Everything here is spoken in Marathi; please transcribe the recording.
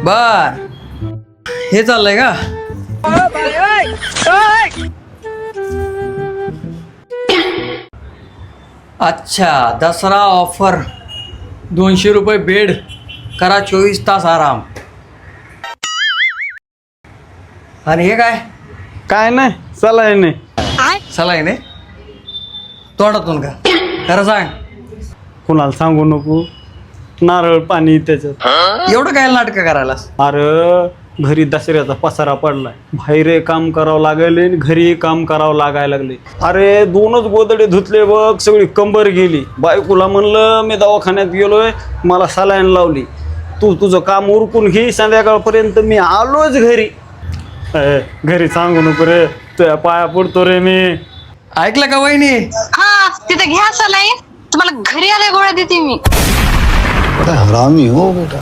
बर हे चाललंय का? अच्छा दसरा ऑफर 200 रुपये बेड करा 24 तास आराम. आणि हे काय काय नाही चलाय नाही. सलाय नाही तोंडातून का खरं सांग. कुणाला सांगू नको. नारळ पाणी त्याच्यात. एवढं काय नाटक करायला? अरे घरी दसऱ्याचा पसारा पडलाय. बाहेर काम करावं लागले आणि घरी काम करावं लागायला लागले. अरे 2च गोदडे धुतले बघ. सगळी कंबर गेली. बायकोला म्हणलं मी दवाखान्यात गेलोय मला सलाईन लावली. तू तुझं काम उरकून घे संध्याकाळपर्यंत मी आलोच घरी. घरी सांगू नको रे. तुझ्या पाया पडतो रे मी. ऐकलं का वहिनी? हा तिथे घ्या सलाईन. तुम्हाला घरी आल्या गोळ्या देते मी. हरामी हो बेटा.